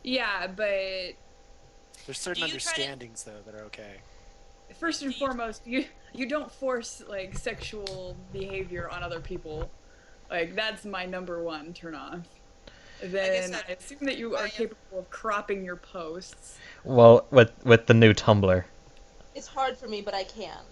Yeah, but There's certain Do you try to understandings though that are okay. first do and you foremost, you don't force like sexual behavior on other people. Like that's my number one turn off. I guess Then that I assume that you are I capable of cropping your posts. Well, with the new Tumblr. It's hard for me, but I can.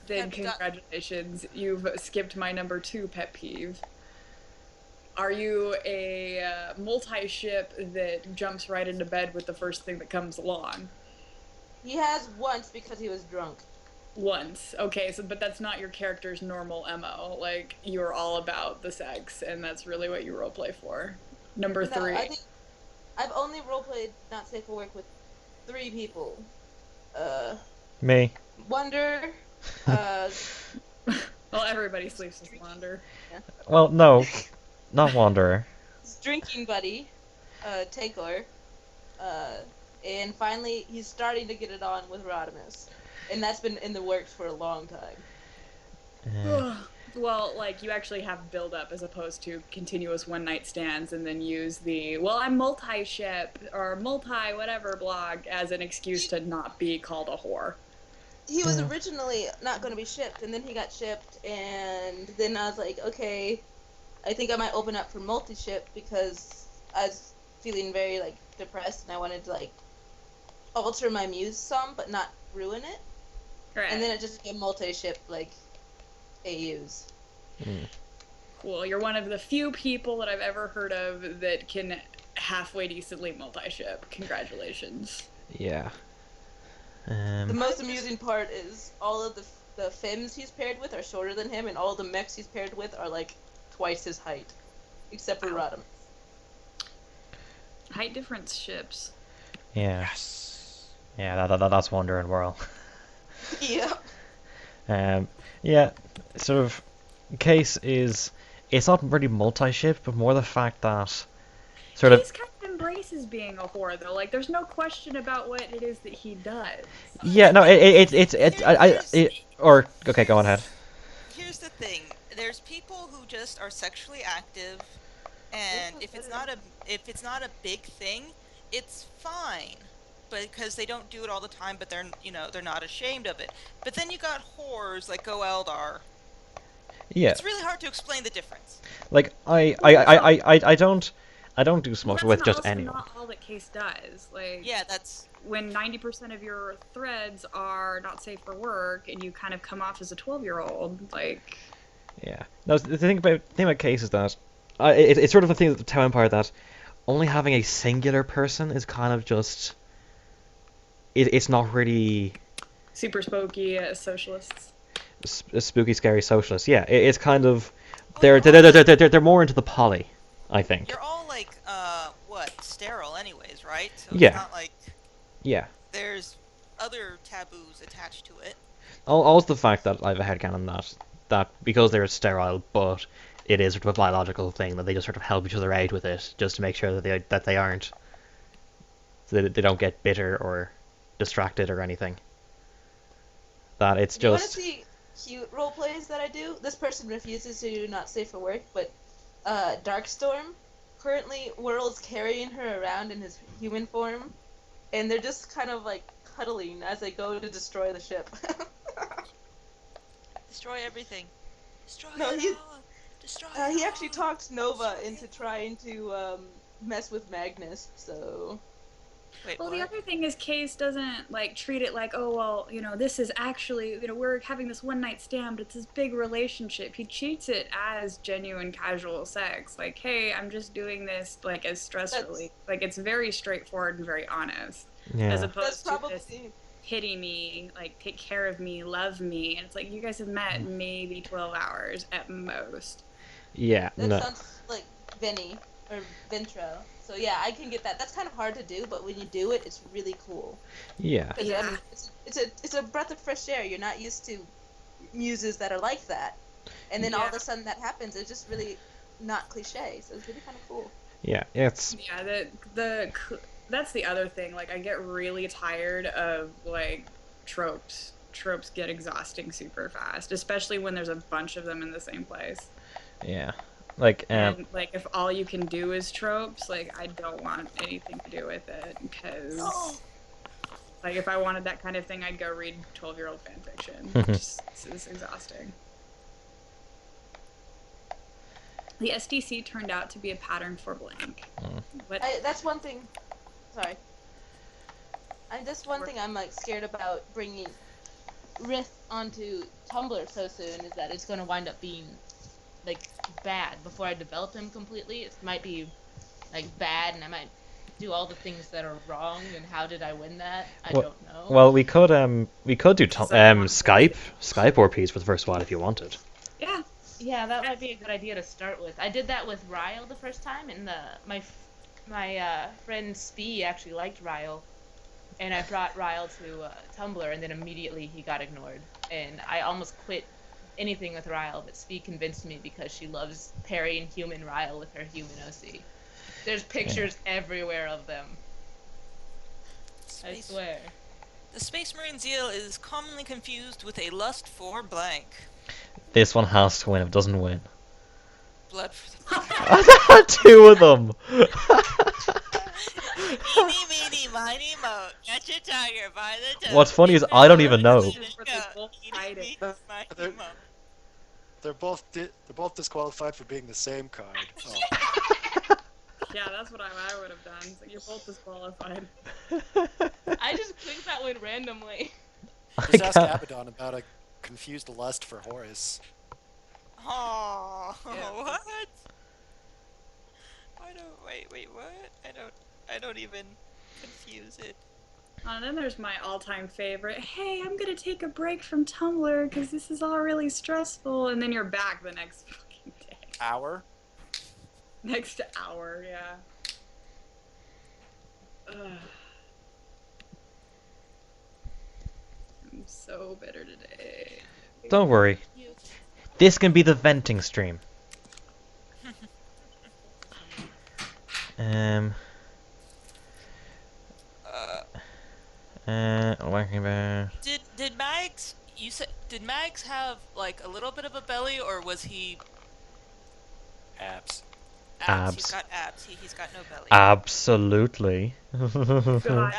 Then have you got congratulations, you've skipped my number two pet peeve. Are you a multi-ship that jumps right into bed with the first thing that comes along? He has once because he was drunk. Once. Okay, so but that's not your character's normal MO. Like you're all about the sex and that's really what you roleplay for. Number No, I three. think I've only roleplayed Not Safe for Work with 3 people. Uh, Me. Wonder, uh, Well, everybody sleeps with Wander. yeah, Well, no, not Wanderer. his drinking buddy, Taylor, uh, and finally he's starting to get it on with Rodimus, and that's been in the works for a long time. Uh, Well, like you actually have build up as opposed to continuous one night stands and then use the well, I'm multi ship or multi whatever blog as an excuse He, to not be called a whore. he was uh, originally not going to be shipped, and then he got shipped, and then I was like, okay, I think I might open up for multi-ship because I was feeling very like depressed, and I wanted to like alter my muse some, but not ruin it. And then Right. it just became multi-ship like AUs. mm, Cool. You're one of the few people that I've ever heard of that can halfway decently multi ship. Congratulations. yeah. The Um, most I'm just amusing part is all of the femmes he's paired with are shorter than him, and all the mechs he's paired with are like twice his height, except for Wow. Rodham. Height difference ships. yeah. Yes. Yeah, that's Wanderer and Whirl. Yeah. Um, yeah, sort of case is it's not really multi-ship, but more the fact that sort of Case kind of embraces being a whore, though. Like, there's no question about what it is that he does. yeah, no, it's here here's or okay, go on ahead. here's here's the thing. There's people who just are sexually active, and if it's not a big thing, it's fine. But because they don't do it all the time, but they're not ashamed of it. But then you got whores like Go Eldar. Yeah, It's really hard to explain the difference. like Well, that's not. I don't do so Well, much that's with not just also anyone. not all that Case does. Like, Yeah, that's when 90% of your threads are not safe for work, and you kind of come off as a 12-year-old, like, Yeah. No, the thing about case is that it's sort of a thing with the Tau Empire that only having a singular person is kind of just it's not really super spooky socialists. a spooky, scary socialist. Yeah, it's kind of well, they're you're they're, all they're, like they're, they're they're more into the poly, I think. you're all like what sterile anyways, right? So it's Yeah, not like yeah. there's other taboos attached to it. Also the fact that I have a headcanon that because they're sterile, but it is sort of a biological thing that they just sort of help each other out with it, just to make sure that they aren't so that they don't get bitter or distracted or anything. That it's You want to just see cute role plays that I do? This person refuses to do Not Safe for Work, but Darkstorm. Currently, Whirl's carrying her around in his human form, and they're just kind of like cuddling as they go to destroy the ship. Destroy everything. Destroy No, it he all. Destroy it he actually all. talked Nova Destroy into it. trying to mess with Magnus. So Wait, Well, the what? other thing is Case doesn't like treat it like, oh well, this is actually, we're having this one night stand, but it's this big relationship. He treats it as genuine casual sex. Like, hey, I'm just doing this like as stress that's relief. Like it's very straightforward and very honest, as yeah. that's opposed to this probably pity me, like take care of me, love me, and it's like you guys have met maybe 12 hours at most. Yeah, that no. sounds like Vinny or Ventro. So yeah, I can get that. That's kind of hard to do, but when you do it, it's really cool. Yeah. Because I Yeah. mean, it's a breath of fresh air. You're not used to muses that are like that, and then all Yeah. of a sudden that happens. It's just really not cliche. So it's really kind of cool. Yeah, it's Yeah, that's the other thing. Like, I get really tired of like tropes. Tropes get exhausting super fast, especially when there's a bunch of them in the same place. yeah. Like, And like if all you can do is tropes, like I don't want anything to do with it because like if I wanted that kind of thing, I'd go read 12-year-old fan fiction. It's exhausting. The SDC turned out to be a pattern for blank. What? That's one thing. Sorry. That's one thing I'm like scared about bringing Rift onto Tumblr so soon is that it's going to wind up being like bad before I develop him completely. It might be like bad, and I might do all the things that are wrong. And how did I win that? I don't know. Well, we could do Skype RPs for the first while if you wanted. Yeah. Yeah, that might be a good idea to start with. I did that with Ryle the first time, and my friend Spee actually liked Ryle, and I brought Ryle to Tumblr, and then immediately he got ignored, and I almost quit anything with Ryle, but Spee convinced me because she loves pairing human Ryle with her human OC. There's pictures everywhere of them. I swear. The Space Marine Zeal is commonly confused with a lust for blank. This one has to win. If it doesn't win, Blood for the I had two of them. Eeny, meeny, miny, moe. Catch a tiger by the toe. What's funny is I don't even know. They're both disqualified for being the same card. Oh. Yeah, that's what I would have done. So you're both disqualified. I just clicked that one randomly. Just ask Abaddon about a confused lust for Horus. Oh, Yeah. what? Wait, what? I don't even confuse it. And then there's my all-time favorite. Hey, I'm gonna take a break from Tumblr because this is all really stressful. And then you're back the next fucking day. Hour? Next hour, yeah. Ugh. I'm so bitter today. Don't worry. This can be the venting stream. Working about. Did Mags? You said did Mags have like a little bit of a belly, or was he Abs. Abs. He's got abs. He's got no belly. Absolutely. God,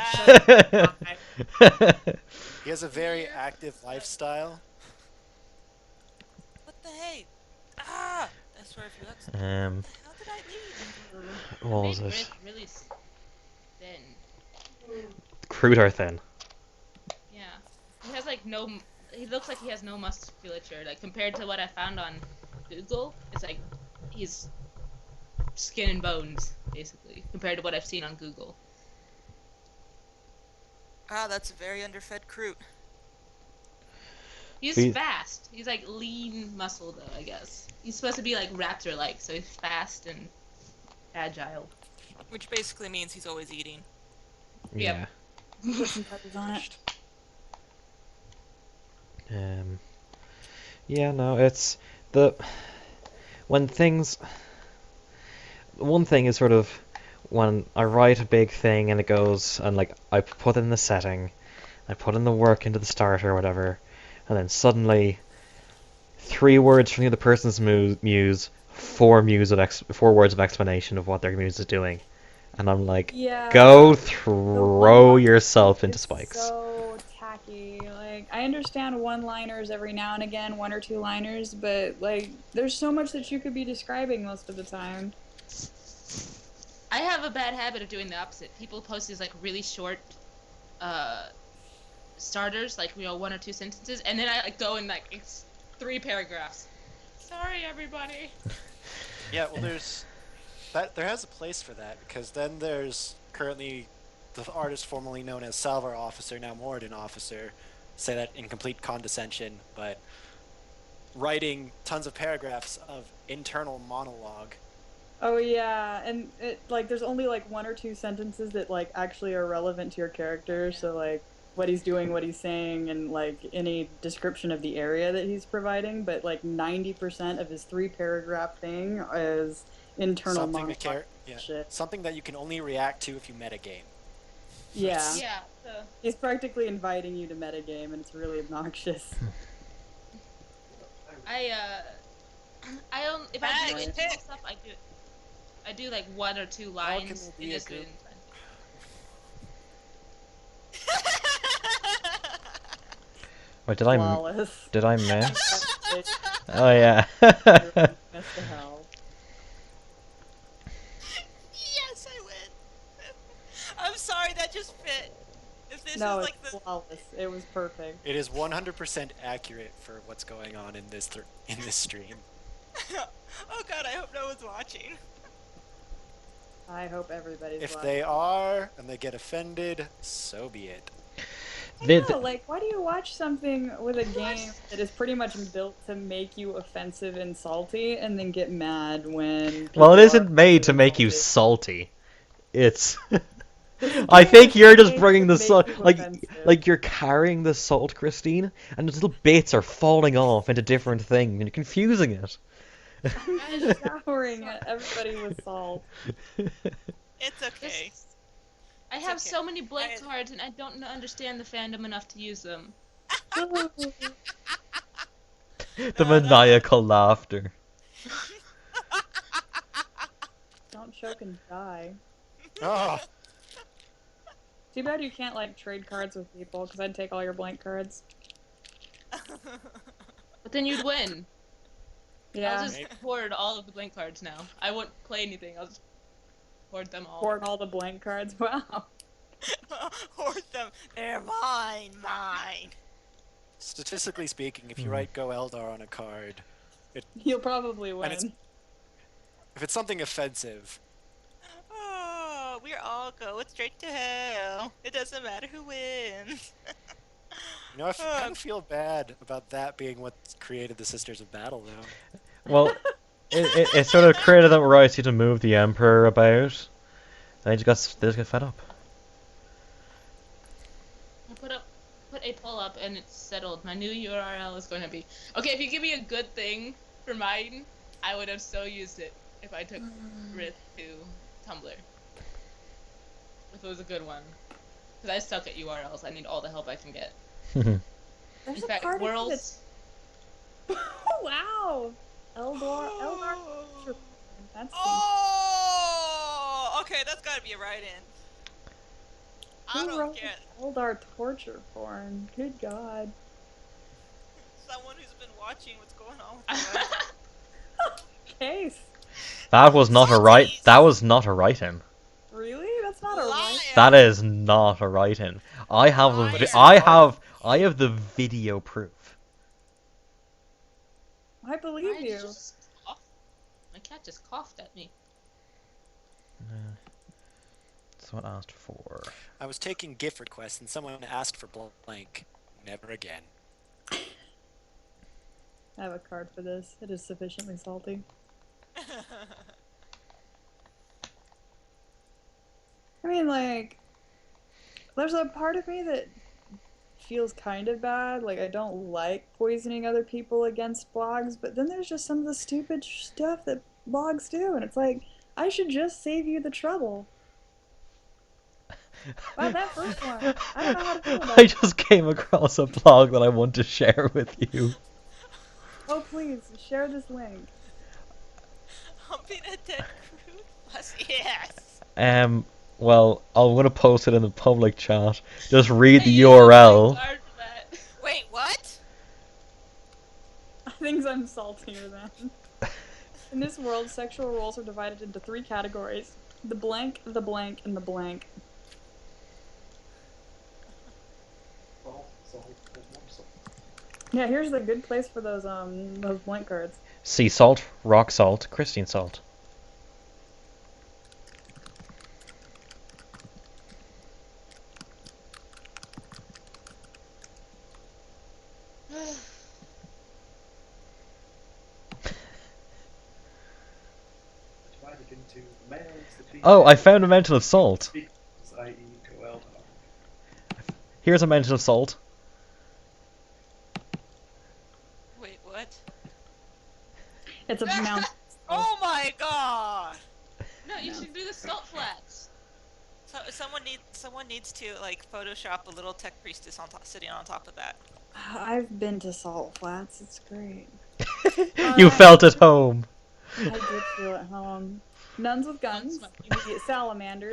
He has a very active lifestyle. What the hey? Ah! I swear if you look. What the hell did I leave? What was Made it? Rift really thin. Crude or thin? Yeah. He has like no. He looks like he has no musculature. Like compared to what I found on Google, it's like he's skin and bones basically compared to what I've seen on Google. Ah, that's a very underfed Kroot. He's fast. He's like lean muscle though, I guess. He's supposed to be like raptor-like, so he's fast and agile. Which basically means he's always eating. Yeah. Put some peppers on it. Yeah, no, it's the when things. One thing is sort of when I write a big thing and it goes and like I put in the setting, I put in the work into the starter or whatever, and then suddenly 3 words from the other person's muse, 4 words of explanation of what their muse is doing, and I'm like, Yeah. go throw yourself into spikes. So tacky. Like I understand one-liners every now and again, 1 or 2 liners, but like there's so much that you could be describing most of the time. I have a bad habit of doing the opposite. People post these like really short starters, like 1 or 2 sentences, and then I like go in like it's 3 paragraphs. Sorry, everybody. Yeah, well, there has a place for that, because then there's currently the artist formerly known as Salvar Officer, now Moradin Officer, say that in complete condescension, but writing tons of paragraphs of internal monologue. Oh yeah, and it like there's only like 1 or 2 sentences that like actually are relevant to your character, so like what he's doing, what he's saying, and like any description of the area that he's providing, but like 90% of his 3-paragraph thing is internal monologue shit. Something that you can only react to if you metagame. Yeah. Yeah. He's practically inviting you to metagame, and it's really obnoxious. If I do Max, internal hit. stuff, I do like 1 or 2 How can lines there in be a a group? student. Wait, Flawless. did I miss? Fantastic. Oh yeah. You're best to hell. Yes, I win. I'm sorry, that just fit. If this No, is it's like the flawless. It was perfect. It is 100% accurate for what's going on in this stream. oh god, I hope no one's watching. I hope everybody's If watching. they are and they get offended, so be it. I The- know, like, why do you watch something with a game that is pretty much built to make you offensive and salty, and then get mad when Well, it people isn't are made to offensive and make you salty? salty. It's. This I game think is you're just made bringing to the make salt, you like offensive. you're carrying the salt, Christine, and the little bits are falling off into different things, and you're confusing it. I'm just showering at everybody with salt. It's okay. I It's have okay. so many blank I- cards, and I don't understand the fandom enough to use them. The No, no. maniacal laughter. Don't choke and die. Oh, Too bad you can't, like, trade cards with people, because I'd take all your blank cards. But then you'd win. Yeah, I'll just hoard all of the blank cards now. I won't play anything. I'll just hoard them all. hoard all the blank cards. Wow. Hoard them. They're mine. statistically speaking, if you write Go Eldar on a card, You'll probably And it's- win. if it's something offensive, Oh, we're all going straight to hell. It doesn't matter who wins. you know, I kind of feel bad about that being what created the Sisters of Battle, though. Well, it sort of created that variety to move the Emperor about. They just got fed up. I put a poll up, and it's settled. My new URL is going to be okay. If you give me a good thing for mine, I would have so used it if I took Rith to Tumblr. If it was a good one, because I suck at URLs. I need all the help I can get. There's In a fact, part of me worlds. that's... wow. Eldar. That's Oh, okay, that's gotta be a write-in. I Who don't wrote get Eldar torture porn? Good God. someone who's been watching what's going on with you. Case. That was not a right. Salties. That was not a write-in. Really? That's not a right. Liar. That is not a write-in. I have the. Liar. I have the video proof. I believe Why did you. just cough? My cat just coughed at me. That's what I asked for. I was taking GIF requests and someone asked for blank. Never again. I have a card for this. It is sufficiently salty. I mean, like, there's a part of me that feels kind of bad. Like, I don't like poisoning other people against blogs, but then there's just some of the stupid stuff that blogs do, and it's like, I should just save you the trouble. Wow, that first one. I don't know how to feel about I it. just came across a blog that I want to share with you. Oh, please, share this link. Humping a dead crude plus yes. Well, I'm gonna post it in the public chat. Just read the Hey, URL. thank God for that. Wait, what? I think I'm saltier than. In this world, sexual roles are divided into 3 categories: the blank, the blank, and the blank. Yeah, here's the good place for those blank cards. Sea salt, rock salt, Christian salt. Divided into males, the Oh, I females, found a mention of salt. females, i.e. Go Eldar. Here's a mention of salt. Wait, what? It's a mountain. Oh my god! No, you should do the salt flats. So someone needs to like Photoshop a little tech priestess on top, sitting on top of that. I've been to Salt Flats. It's great. You felt at home. I did feel at home. Nuns with guns, Once my- immediate salamanders.